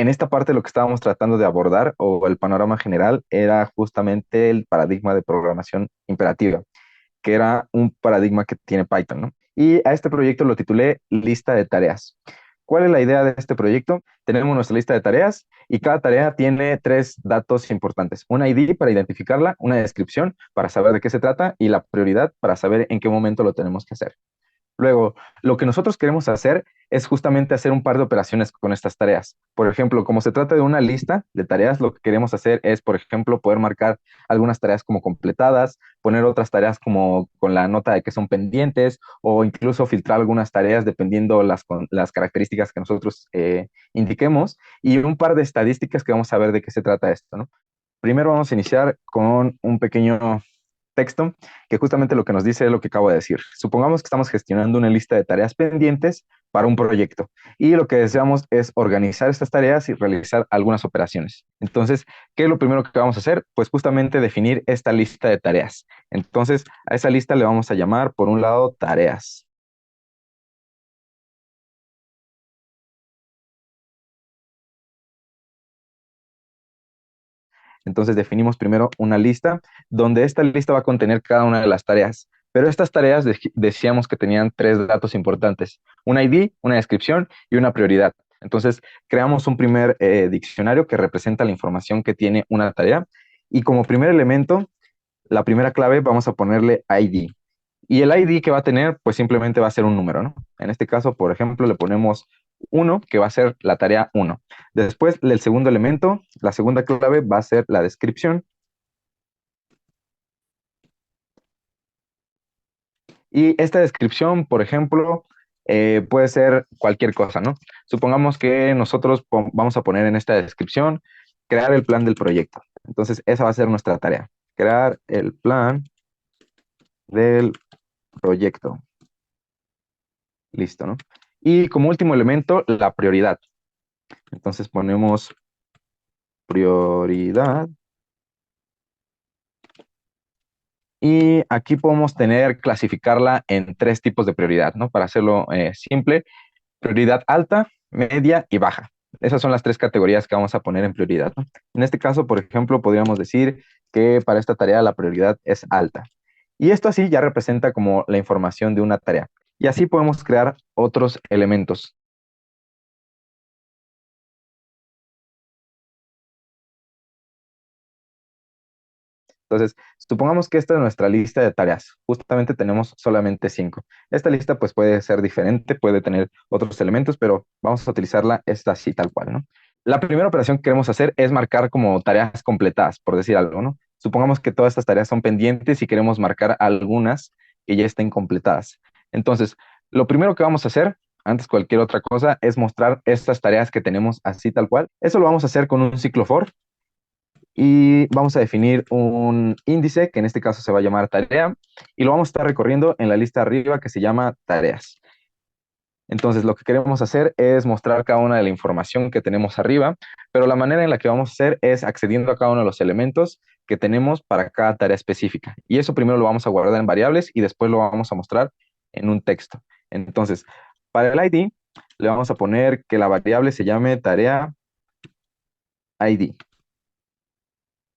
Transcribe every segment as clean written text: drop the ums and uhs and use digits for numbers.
en esta parte lo que estábamos tratando de abordar o el panorama general era justamente el paradigma de programación imperativa, que era un paradigma que tiene Python, ¿no? Y a este proyecto lo titulé Lista de Tareas. ¿Cuál es la idea de este proyecto? Tenemos nuestra lista de tareas y cada tarea tiene tres datos importantes. Una ID para identificarla, una descripción para saber de qué se trata y la prioridad para saber en qué momento lo tenemos que hacer. Luego, lo que nosotros queremos hacer es justamente hacer un par de operaciones con estas tareas. Por ejemplo, como se trata de una lista de tareas, lo que queremos hacer es, por ejemplo, poder marcar algunas tareas como completadas, poner otras tareas como con la nota de que son pendientes o incluso filtrar algunas tareas dependiendo las características que nosotros indiquemos y un par de estadísticas que vamos a ver de qué se trata esto, ¿no? Primero vamos a iniciar con un pequeño texto que justamente lo que nos dice es lo que acabo de decir. Supongamos que estamos gestionando una lista de tareas pendientes para un proyecto y lo que deseamos es organizar estas tareas y realizar algunas operaciones. Entonces, ¿qué es lo primero que vamos a hacer? Pues justamente definir esta lista de tareas. Entonces, a esa lista le vamos a llamar, por un lado, tareas. Entonces definimos primero una lista donde esta lista va a contener cada una de las tareas. Pero estas tareas decíamos que tenían tres datos importantes, una ID, una descripción y una prioridad. Entonces creamos un primer diccionario que representa la información que tiene una tarea y como primer elemento, la primera clave vamos a ponerle ID. Y el ID que va a tener, pues simplemente va a ser un número, ¿no? En este caso, por ejemplo, le ponemos uno que va a ser la tarea uno. Después, el segundo elemento, la segunda clave va a ser la descripción. Y esta descripción, por ejemplo, puede ser cualquier cosa, ¿no? Supongamos que nosotros vamos a poner en esta descripción crear el plan del proyecto. Entonces, esa va a ser nuestra tarea, crear el plan del proyecto. Listo, ¿no? Y como último elemento, la prioridad. Entonces ponemos prioridad. Y aquí podemos clasificarla en tres tipos de prioridad, ¿no? Para hacerlo simple, prioridad alta, media y baja. Esas son las tres categorías que vamos a poner en prioridad, ¿no? En este caso, por ejemplo, podríamos decir que para esta tarea la prioridad es alta. Y esto así ya representa como la información de una tarea. Y así podemos crear otros elementos. Entonces, supongamos que esta es nuestra lista de tareas. Justamente tenemos solamente 5. Esta lista pues puede ser diferente, puede tener otros elementos, pero vamos a utilizarla esta así tal cual, ¿no? La primera operación que queremos hacer es marcar como tareas completadas, por decir algo, ¿no? Supongamos que todas estas tareas son pendientes y queremos marcar algunas que ya estén completadas. Entonces, lo primero que vamos a hacer, antes de cualquier otra cosa, es mostrar estas tareas que tenemos así tal cual. Eso lo vamos a hacer con un ciclo for y vamos a definir un índice, que en este caso se va a llamar tarea, y lo vamos a estar recorriendo en la lista arriba que se llama tareas. Entonces, lo que queremos hacer es mostrar cada una de la información que tenemos arriba, pero la manera en la que vamos a hacer es accediendo a cada uno de los elementos que tenemos para cada tarea específica. Y eso primero lo vamos a guardar en variables y después lo vamos a mostrar en un texto. Entonces, para el ID, le vamos a poner que la variable se llame tarea ID.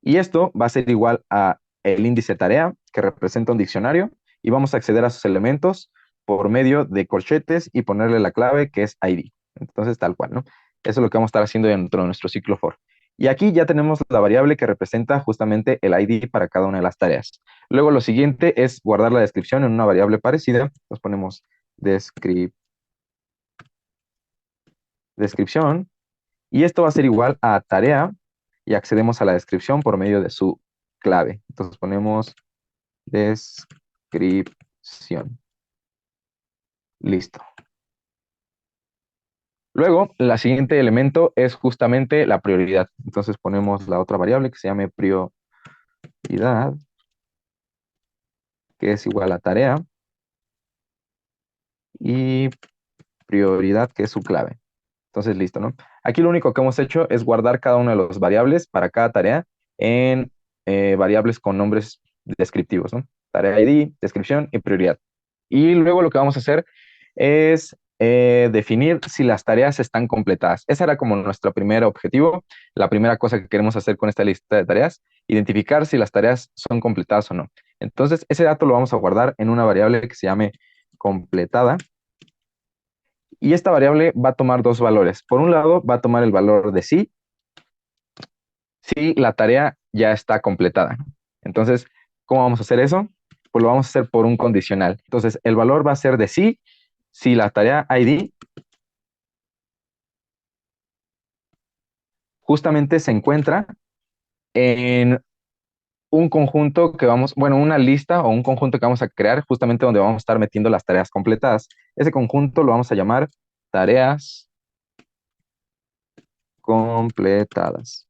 Y esto va a ser igual a el índice tarea, que representa un diccionario, y vamos a acceder a sus elementos por medio de corchetes y ponerle la clave que es ID. Entonces, tal cual, ¿no? Eso es lo que vamos a estar haciendo dentro de nuestro ciclo for. Y aquí ya tenemos la variable que representa justamente el ID para cada una de las tareas. Luego lo siguiente es guardar la descripción en una variable parecida. Nos ponemos descripción y esto va a ser igual a tarea y accedemos a la descripción por medio de su clave. Entonces ponemos descripción. Listo. Luego, la siguiente elemento es justamente la prioridad. Entonces ponemos la otra variable que se llame prioridad, que es igual a tarea, y prioridad, que es su clave. Entonces, listo, ¿no? Aquí lo único que hemos hecho es guardar cada una de las variables para cada tarea en variables con nombres descriptivos, ¿no? Tarea ID, descripción y prioridad. Y luego lo que vamos a hacer es definir si las tareas están completadas. Ese era como nuestro primer objetivo, la primera cosa que queremos hacer con esta lista de tareas, identificar si las tareas son completadas o no. Entonces, ese dato lo vamos a guardar en una variable que se llame completada. Y esta variable va a tomar dos valores. Por un lado, va a tomar el valor de sí, si la tarea ya está completada. Entonces, ¿cómo vamos a hacer eso? Pues lo vamos a hacer por un condicional. Entonces, el valor va a ser de sí, si la tarea ID justamente se encuentra en un conjunto que vamos, bueno, una lista o un conjunto que vamos a crear justamente donde vamos a estar metiendo las tareas completadas. Ese conjunto lo vamos a llamar tareas completadas.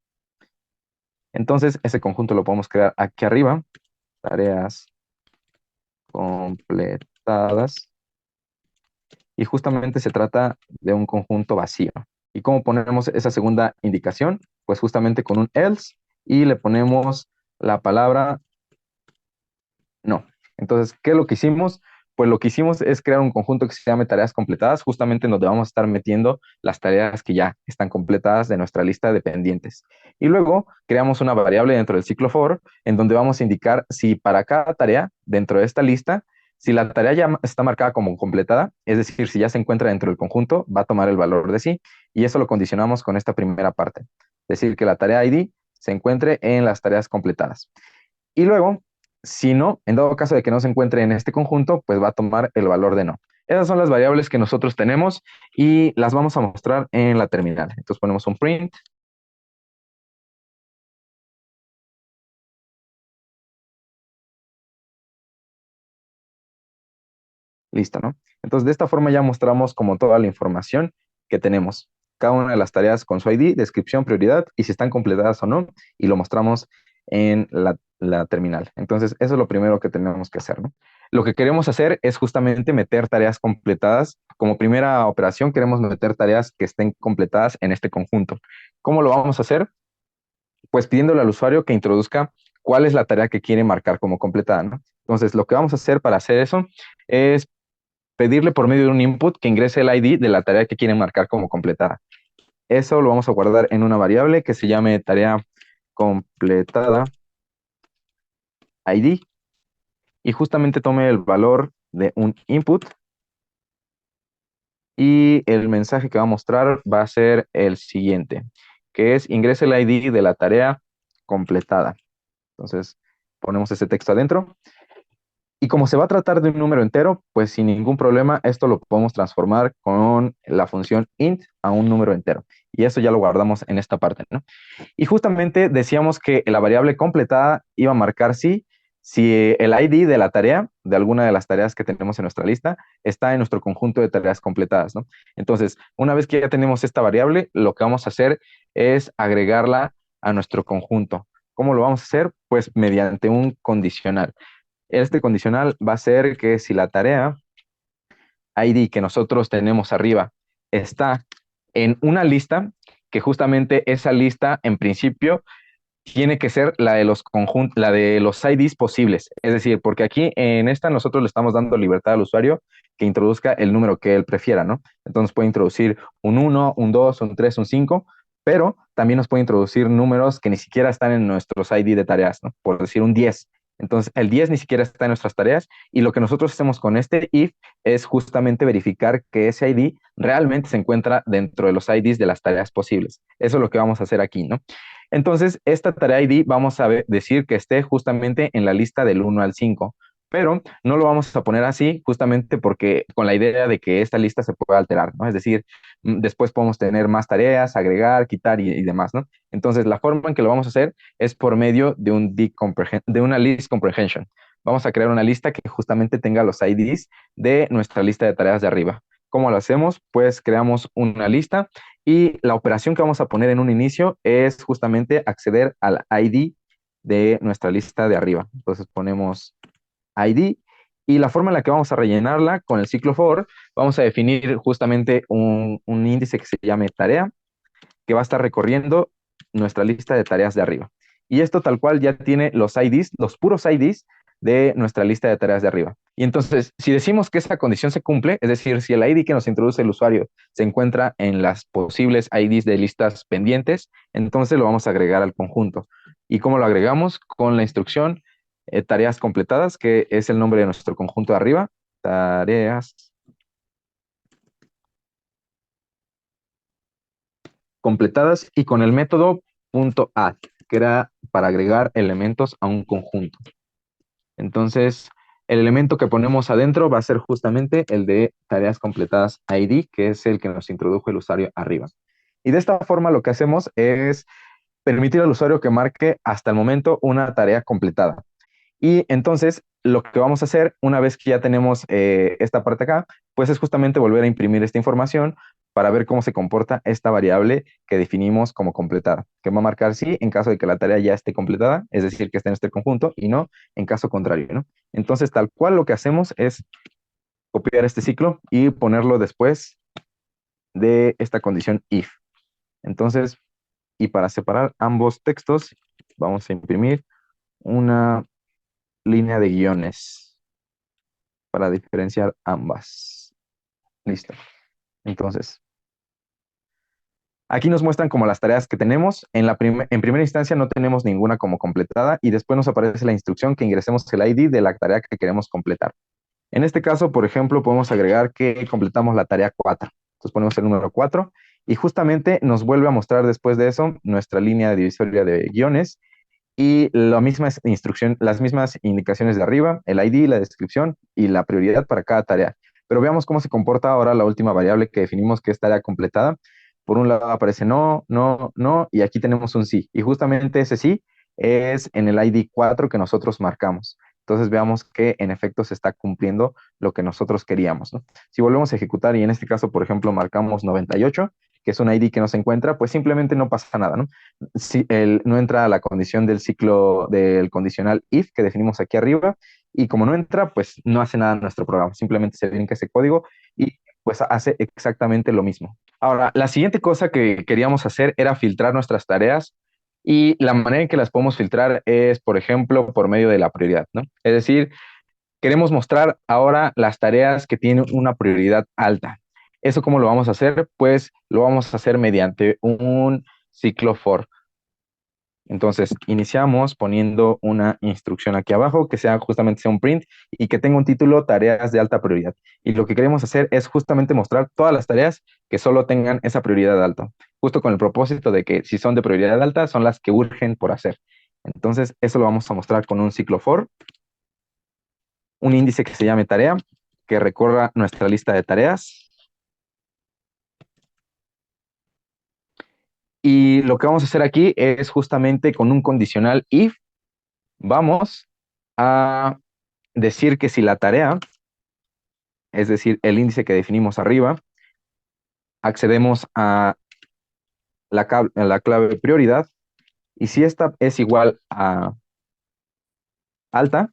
Entonces, ese conjunto lo podemos crear aquí arriba, tareas completadas. Y justamente se trata de un conjunto vacío. ¿Y cómo ponemos esa segunda indicación? Pues justamente con un else y le ponemos la palabra no. Entonces, ¿qué es lo que hicimos? Pues lo que hicimos es crear un conjunto que se llame tareas completadas, justamente en donde vamos a estar metiendo las tareas que ya están completadas de nuestra lista de pendientes. Y luego creamos una variable dentro del ciclo for, en donde vamos a indicar si para cada tarea dentro de esta lista, si la tarea ya está marcada como completada, es decir, si ya se encuentra dentro del conjunto, va a tomar el valor de sí, y eso lo condicionamos con esta primera parte. Es decir, que la tarea ID se encuentre en las tareas completadas. Y luego, si no, en dado caso de que no se encuentre en este conjunto, pues va a tomar el valor de no. Esas son las variables que nosotros tenemos y las vamos a mostrar en la terminal. Entonces ponemos un print. Listo, ¿no? Entonces de esta forma ya mostramos como toda la información que tenemos. Cada una de las tareas con su ID, descripción, prioridad y si están completadas o no. Y lo mostramos en la terminal. Entonces eso es lo primero que tenemos que hacer, ¿no? Lo que queremos hacer es justamente meter tareas completadas. Como primera operación queremos meter tareas que estén completadas en este conjunto. ¿Cómo lo vamos a hacer? Pues pidiéndole al usuario que introduzca cuál es la tarea que quiere marcar como completada, ¿no? Entonces lo que vamos a hacer para hacer eso es pedirle por medio de un input que ingrese el ID de la tarea que quieren marcar como completada. Eso lo vamos a guardar en una variable que se llame tarea completada ID y justamente tome el valor de un input y el mensaje que va a mostrar va a ser el siguiente, que es ingrese el ID de la tarea completada. Entonces ponemos ese texto adentro. Y como se va a tratar de un número entero, pues sin ningún problema, esto lo podemos transformar con la función int a un número entero. Y eso ya lo guardamos en esta parte, ¿no? Y justamente decíamos que la variable completada iba a marcar si el ID de la tarea, de alguna de las tareas que tenemos en nuestra lista, está en nuestro conjunto de tareas completadas, ¿no? Entonces, una vez que ya tenemos esta variable, lo que vamos a hacer es agregarla a nuestro conjunto. ¿Cómo lo vamos a hacer? Pues mediante un condicional. Este condicional va a ser que si la tarea ID que nosotros tenemos arriba está en una lista, que justamente esa lista en principio tiene que ser la de los la de los IDs posibles. Es decir, porque aquí en esta nosotros le estamos dando libertad al usuario que introduzca el número que él prefiera, ¿no? Entonces puede introducir un 1, un 2, un 3, un 5, pero también nos puede introducir números que ni siquiera están en nuestros ID de tareas, ¿no? Por decir un 10. Entonces, el 10 ni siquiera está en nuestras tareas y lo que nosotros hacemos con este if es justamente verificar que ese ID realmente se encuentra dentro de los IDs de las tareas posibles. Eso es lo que vamos a hacer aquí, ¿no? Entonces, esta tarea ID vamos a decir que esté justamente en la lista del 1 al 5, pero no lo vamos a poner así justamente porque con la idea de que esta lista se pueda alterar, ¿no? Es decir, después podemos tener más tareas, agregar, quitar y demás, ¿no? Entonces, la forma en que lo vamos a hacer es por medio de de una list comprehension. Vamos a crear una lista que justamente tenga los IDs de nuestra lista de tareas de arriba. ¿Cómo lo hacemos? Pues creamos una lista y la operación que vamos a poner en un inicio es justamente acceder al ID de nuestra lista de arriba. Entonces ponemos ID y la forma en la que vamos a rellenarla con el ciclo for, vamos a definir justamente un índice que se llame tarea, que va a estar recorriendo nuestra lista de tareas de arriba. Y esto tal cual ya tiene los IDs, los puros IDs de nuestra lista de tareas de arriba. Y entonces, si decimos que esa condición se cumple, es decir, si el ID que nos introduce el usuario se encuentra en las posibles IDs de listas pendientes, entonces lo vamos a agregar al conjunto. ¿Y cómo lo agregamos? Con la instrucción tareas completadas, que es el nombre de nuestro conjunto de arriba, tareas completadas, y con el método .add, que era para agregar elementos a un conjunto. Entonces, el elemento que ponemos adentro va a ser justamente el de tareas completadas ID, que es el que nos introdujo el usuario arriba. Y de esta forma lo que hacemos es permitir al usuario que marque hasta el momento una tarea completada. Y entonces lo que vamos a hacer una vez que ya tenemos esta parte acá, pues es justamente volver a imprimir esta información para ver cómo se comporta esta variable que definimos como completada, que va a marcar sí en caso de que la tarea ya esté completada, es decir, que esté en este conjunto, y no en caso contrario, ¿no? Entonces, tal cual lo que hacemos es copiar este ciclo y ponerlo después de esta condición if. Entonces, y para separar ambos textos, vamos a imprimir una línea de guiones para diferenciar ambas. Listo. Entonces, aquí nos muestran como las tareas que tenemos. En primera instancia no tenemos ninguna como completada y después nos aparece la instrucción que ingresemos el ID de la tarea que queremos completar. En este caso, por ejemplo, podemos agregar que completamos la tarea 4. Entonces ponemos el número 4 y justamente nos vuelve a mostrar después de eso nuestra línea de divisoria de guiones y la misma instrucción, las mismas indicaciones de arriba, el ID, la descripción y la prioridad para cada tarea. Pero veamos cómo se comporta ahora la última variable que definimos que es tarea completada. Por un lado aparece no, no, no, y aquí tenemos un sí. Y justamente ese sí es en el ID 4 que nosotros marcamos. Entonces veamos que en efecto se está cumpliendo lo que nosotros queríamos, ¿no? Si volvemos a ejecutar y en este caso, por ejemplo, marcamos 98, que es un ID que no se encuentra, pues simplemente no pasa nada, ¿no? Si no entra a la condición del ciclo del condicional if que definimos aquí arriba, y como no entra, pues no hace nada nuestro programa, simplemente se brinca ese código y pues hace exactamente lo mismo. Ahora, la siguiente cosa que queríamos hacer era filtrar nuestras tareas, y la manera en que las podemos filtrar es, por ejemplo, por medio de la prioridad, ¿no? Es decir, queremos mostrar ahora las tareas que tienen una prioridad alta. ¿Eso cómo lo vamos a hacer? Pues lo vamos a hacer mediante un ciclo for. Entonces, iniciamos poniendo una instrucción aquí abajo que sea justamente sea un print y que tenga un título tareas de alta prioridad. Y lo que queremos hacer es justamente mostrar todas las tareas que solo tengan esa prioridad alta, justo con el propósito de que si son de prioridad alta, son las que urgen por hacer. Entonces, eso lo vamos a mostrar con un ciclo for, un índice que se llame tarea, que recorra nuestra lista de tareas. Y lo que vamos a hacer aquí es justamente con un condicional if, vamos a decir que si la tarea, es decir, el índice que definimos arriba, accedemos a la clave prioridad, y si esta es igual a alta,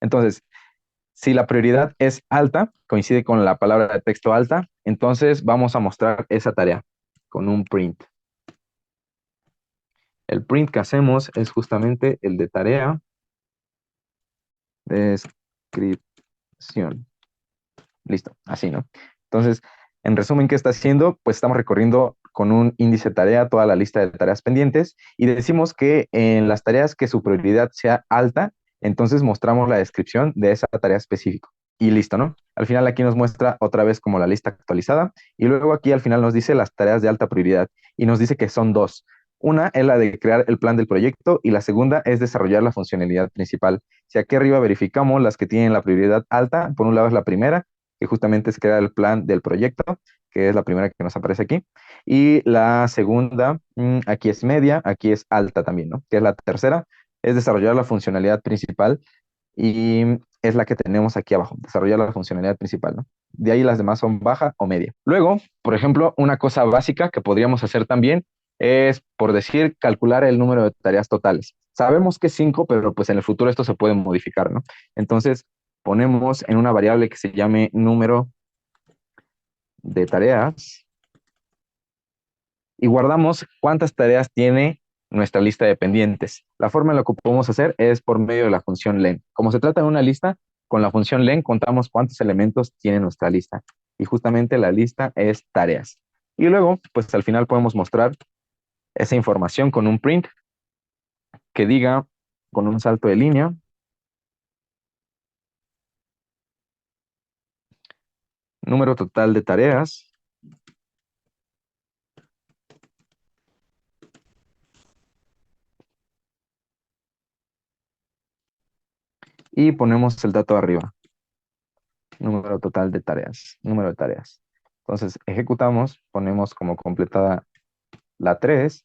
entonces, si la prioridad es alta, coincide con la palabra de texto alta, entonces vamos a mostrar esa tarea con un print. El print que hacemos es justamente el de tarea, descripción. Listo, así, ¿no? Entonces, en resumen, ¿qué está haciendo? Pues estamos recorriendo con un índice tarea toda la lista de tareas pendientes y decimos que en las tareas que su prioridad sea alta, entonces mostramos la descripción de esa tarea específica. Y listo, ¿no? Al final aquí nos muestra otra vez como la lista actualizada y luego aquí al final nos dice las tareas de alta prioridad y nos dice que son dos. Una es la de crear el plan del proyecto y la segunda es desarrollar la funcionalidad principal. Si aquí arriba verificamos las que tienen la prioridad alta, por un lado es la primera, que justamente es crear el plan del proyecto, que es la primera que nos aparece aquí. Y la segunda, aquí es media, aquí es alta también, ¿no? Que es la tercera, es desarrollar la funcionalidad principal y es la que tenemos aquí abajo, desarrollar la funcionalidad principal, ¿no? De ahí las demás son baja o media. Luego, por ejemplo, una cosa básica que podríamos hacer también es, por decir, calcular el número de tareas totales. Sabemos que es 5, pero pues en el futuro esto se puede modificar, ¿no? Entonces, ponemos en una variable que se llame número de tareas y guardamos cuántas tareas tiene nuestra lista de pendientes. La forma en la que podemos hacer es por medio de la función len. Como se trata de una lista, con la función len contamos cuántos elementos tiene nuestra lista. Y justamente la lista es tareas. Y luego, pues al final podemos mostrar esa información con un print que diga con un salto de línea, número total de tareas, y ponemos el dato arriba, número total de tareas, número de tareas. Entonces ejecutamos, ponemos como completada la 3,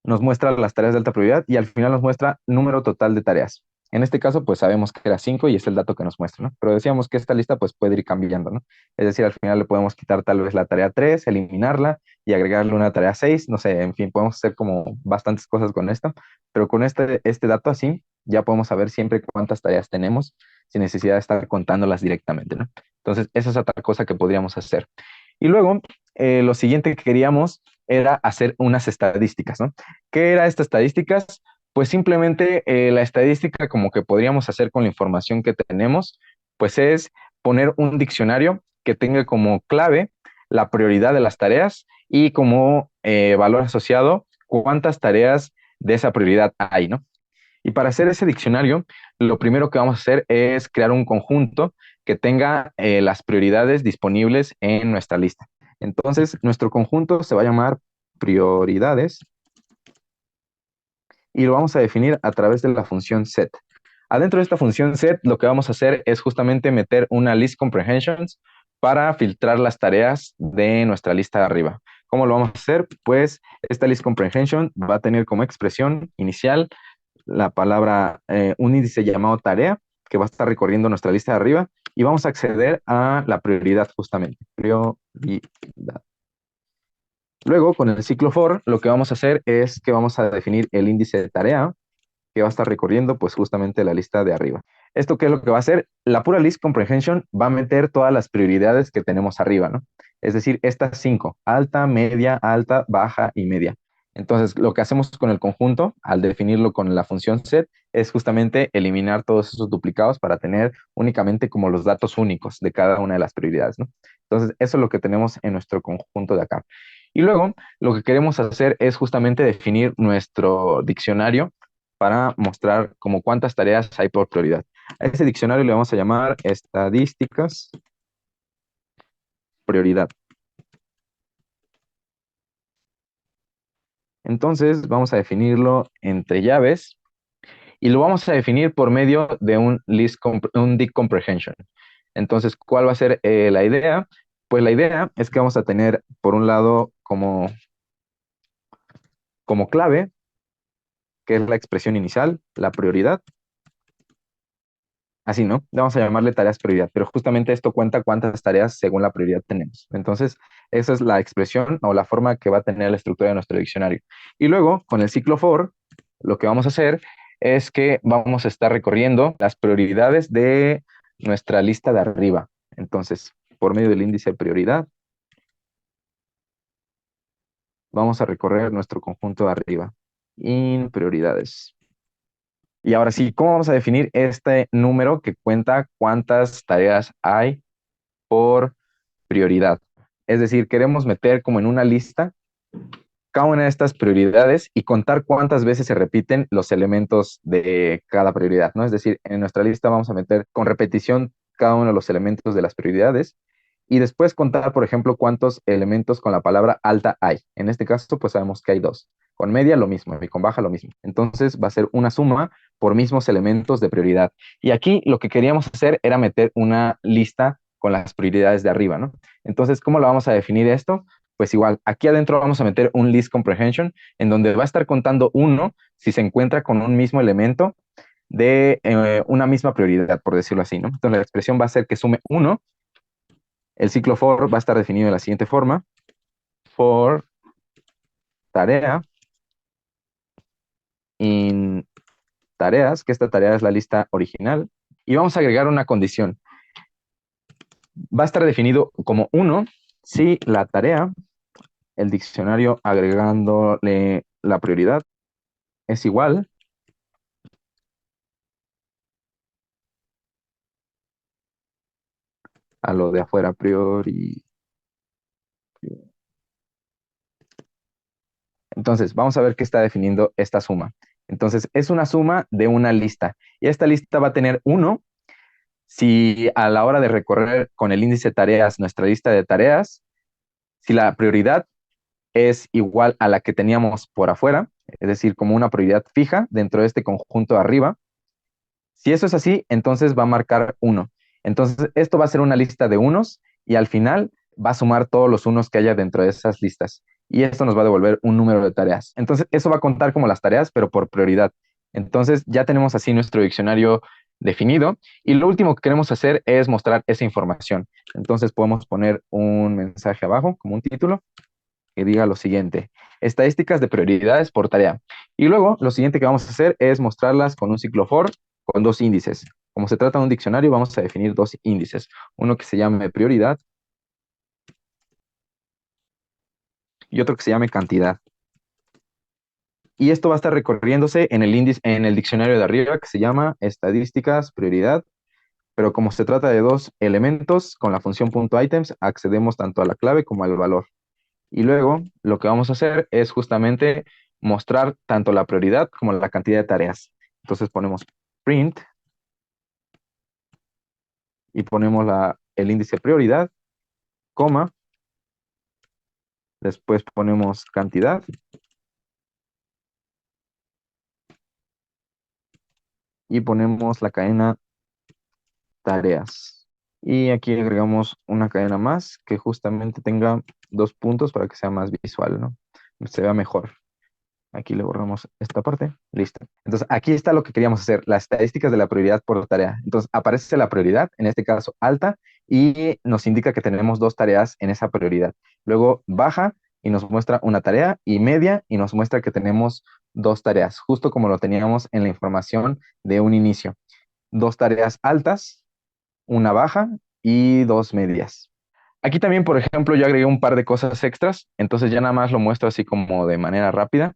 nos muestra las tareas de alta prioridad y al final nos muestra número total de tareas. En este caso, pues sabemos que era 5 y es el dato que nos muestra, ¿no? Pero decíamos que esta lista pues puede ir cambiando, ¿no? Es decir, al final le podemos quitar tal vez la tarea 3, eliminarla y agregarle una tarea 6, no sé, en fin, podemos hacer como bastantes cosas con esto, pero con este dato así ya podemos saber siempre cuántas tareas tenemos sin necesidad de estar contándolas directamente, ¿no? Entonces, esa es otra cosa que podríamos hacer. Y luego, lo siguiente que queríamos era hacer unas estadísticas, ¿no? ¿Qué era estas estadísticas? Pues simplemente la estadística como que podríamos hacer con la información que tenemos, pues es poner un diccionario que tenga como clave la prioridad de las tareas y como valor asociado cuántas tareas de esa prioridad hay, ¿no? Y para hacer ese diccionario, lo primero que vamos a hacer es crear un conjunto que tenga las prioridades disponibles en nuestra lista. Entonces, nuestro conjunto se va a llamar prioridades y lo vamos a definir a través de la función set. Adentro de esta función set, lo que vamos a hacer es justamente meter una list comprehensions para filtrar las tareas de nuestra lista de arriba. ¿Cómo lo vamos a hacer? Pues esta list comprehension va a tener como expresión inicial la palabra, un índice llamado tarea, que va a estar recorriendo nuestra lista de arriba, y vamos a acceder a la prioridad justamente, prioridad. Luego, con el ciclo for, lo que vamos a hacer es que vamos a definir el índice de tarea, que va a estar recorriendo pues justamente la lista de arriba. ¿Esto qué es lo que va a hacer? La pura list comprehension va a meter todas las prioridades que tenemos arriba, ¿no? Es decir, estas 5, alta, baja y media. Entonces, lo que hacemos con el conjunto, al definirlo con la función set, es justamente eliminar todos esos duplicados para tener únicamente como los datos únicos de cada una de las prioridades, ¿no? Entonces, eso es lo que tenemos en nuestro conjunto de acá. Y luego, lo que queremos hacer es justamente definir nuestro diccionario para mostrar como cuántas tareas hay por prioridad. A ese diccionario le vamos a llamar estadísticas prioridad. Entonces vamos a definirlo entre llaves y lo vamos a definir por medio de un dict comprehension. Entonces, ¿cuál va a ser la idea? Pues la idea es que vamos a tener por un lado como clave, que es la expresión inicial, la prioridad. Así, ¿no? Vamos a llamarle tareas prioridad, pero justamente esto cuenta cuántas tareas según la prioridad tenemos. Entonces, esa es la expresión o la forma que va a tener la estructura de nuestro diccionario. Y luego, con el ciclo for, lo que vamos a hacer es que vamos a estar recorriendo las prioridades de nuestra lista de arriba. Entonces, por medio del índice de prioridad, vamos a recorrer nuestro conjunto de arriba. In prioridades. Y ahora sí, ¿cómo vamos a definir este número que cuenta cuántas tareas hay por prioridad? Es decir, queremos meter como en una lista cada una de estas prioridades y contar cuántas veces se repiten los elementos de cada prioridad, ¿no? Es decir, en nuestra lista vamos a meter con repetición cada uno de los elementos de las prioridades y después contar, por ejemplo, cuántos elementos con la palabra alta hay. En este caso, pues sabemos que hay 2. Con media lo mismo y con baja lo mismo. Entonces va a ser una suma por mismos elementos de prioridad. Y aquí lo que queríamos hacer era meter una lista con las prioridades de arriba, ¿no? Entonces, ¿cómo lo vamos a definir esto? Pues igual, aquí adentro vamos a meter un list comprehension en donde va a estar contando uno si se encuentra con un mismo elemento de una misma prioridad, por decirlo así, ¿no? Entonces la expresión va a ser que sume 1. El ciclo for va a estar definido de la siguiente forma. For tarea in tareas, que esta tarea es la lista original, y vamos a agregar una condición. Va a estar definido como 1 si la tarea, el diccionario agregándole la prioridad, es igual a lo de afuera a priori. Entonces, vamos a ver qué está definiendo esta suma. Entonces, es una suma de una lista. Y esta lista va a tener uno si a la hora de recorrer con el índice tareas nuestra lista de tareas, si la prioridad es igual a la que teníamos por afuera, es decir, como una prioridad fija dentro de este conjunto de arriba. Si eso es así, entonces va a marcar uno. Entonces, esto va a ser una lista de unos y al final va a sumar todos los unos que haya dentro de esas listas. Y esto nos va a devolver un número de tareas. Entonces, eso va a contar como las tareas, pero por prioridad. Entonces, ya tenemos así nuestro diccionario definido. Y lo último que queremos hacer es mostrar esa información. Entonces, podemos poner un mensaje abajo como un título que diga lo siguiente: estadísticas de prioridades por tarea. Y luego lo siguiente que vamos a hacer es mostrarlas con un ciclo for con dos índices. Como se trata de un diccionario, vamos a definir dos índices. Uno que se llame prioridad y otro que se llame cantidad. Y esto va a estar recorriéndose en el índice, en el diccionario de arriba que se llama estadísticas, prioridad. Pero como se trata de dos elementos, con la función .items accedemos tanto a la clave como al valor. Y luego lo que vamos a hacer es justamente mostrar tanto la prioridad como la cantidad de tareas. Entonces ponemos print y ponemos el índice prioridad, coma, después ponemos cantidad y ponemos la cadena tareas. Y aquí agregamos una cadena más que justamente tenga dos puntos para que sea más visual, ¿no? Se vea mejor. Aquí le borramos esta parte. Listo. Entonces, aquí está lo que queríamos hacer, las estadísticas de la prioridad por tarea. Entonces, aparece la prioridad, en este caso alta, y nos indica que tenemos dos tareas en esa prioridad. Luego baja y nos muestra una tarea, y media y nos muestra que tenemos dos tareas, justo como lo teníamos en la información de un inicio. Dos tareas altas, una baja y dos medias. Aquí también, por ejemplo, yo agregué un par de cosas extras, entonces ya nada más lo muestro así como de manera rápida.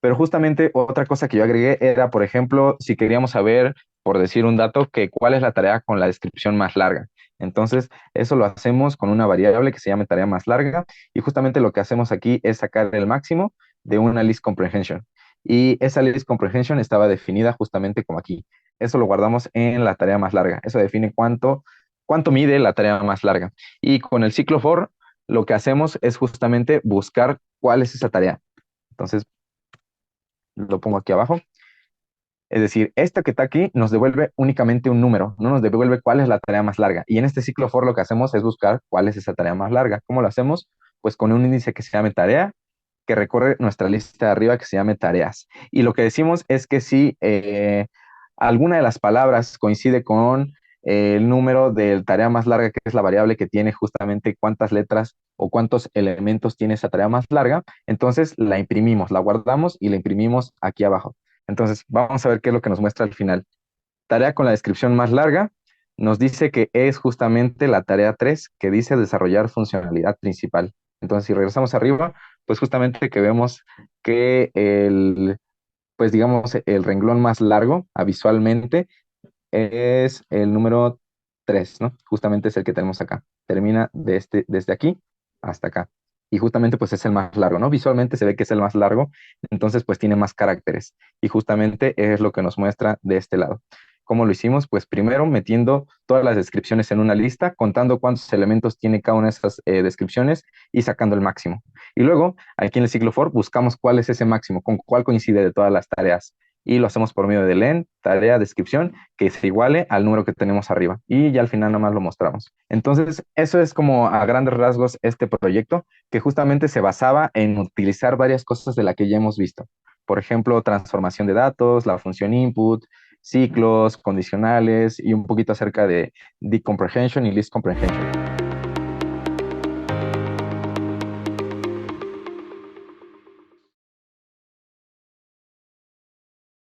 Pero justamente otra cosa que yo agregué era, por ejemplo, si queríamos saber, por decir un dato, que cuál es la tarea con la descripción más larga. Entonces, eso lo hacemos con una variable que se llama tarea más larga, y justamente lo que hacemos aquí es sacar el máximo de una list comprehension. Y esa list comprehension estaba definida justamente como aquí. Eso lo guardamos en la tarea más larga. Eso define cuánto mide la tarea más larga. Y con el ciclo for, lo que hacemos es justamente buscar cuál es esa tarea. Entonces, lo pongo aquí abajo. Es decir, esta que está aquí nos devuelve únicamente un número, no nos devuelve cuál es la tarea más larga. Y en este ciclo for lo que hacemos es buscar cuál es esa tarea más larga. ¿Cómo lo hacemos? Pues con un índice que se llame tarea, que recorre nuestra lista de arriba que se llame tareas. Y lo que decimos es que si alguna de las palabras coincide con el número de tarea más larga, que es la variable que tiene justamente cuántas letras o cuántos elementos tiene esa tarea más larga, entonces la imprimimos, la guardamos y la imprimimos aquí abajo. Entonces, vamos a ver qué es lo que nos muestra al final. Tarea con la descripción más larga nos dice que es justamente la tarea 3 que dice desarrollar funcionalidad principal. Entonces, si regresamos arriba, pues justamente que vemos que pues digamos, el renglón más largo visualmente es el número 3, ¿no? Justamente es el que tenemos acá. Termina desde aquí hasta acá. Y justamente pues es el más largo, ¿no? Visualmente se ve que es el más largo, entonces pues tiene más caracteres. Y justamente es lo que nos muestra de este lado. ¿Cómo lo hicimos? Pues primero metiendo todas las descripciones en una lista, contando cuántos elementos tiene cada una de esas descripciones y sacando el máximo. Y luego, aquí en el ciclo for, buscamos cuál es ese máximo, con cuál coincide de todas las tareas. Y lo hacemos por medio de len, tarea, descripción, que se iguale al número que tenemos arriba. Y ya al final nada más lo mostramos. Entonces, eso es como a grandes rasgos este proyecto, que justamente se basaba en utilizar varias cosas de las que ya hemos visto. Por ejemplo, transformación de datos, la función input, ciclos, condicionales y un poquito acerca de deep comprehension y list comprehension.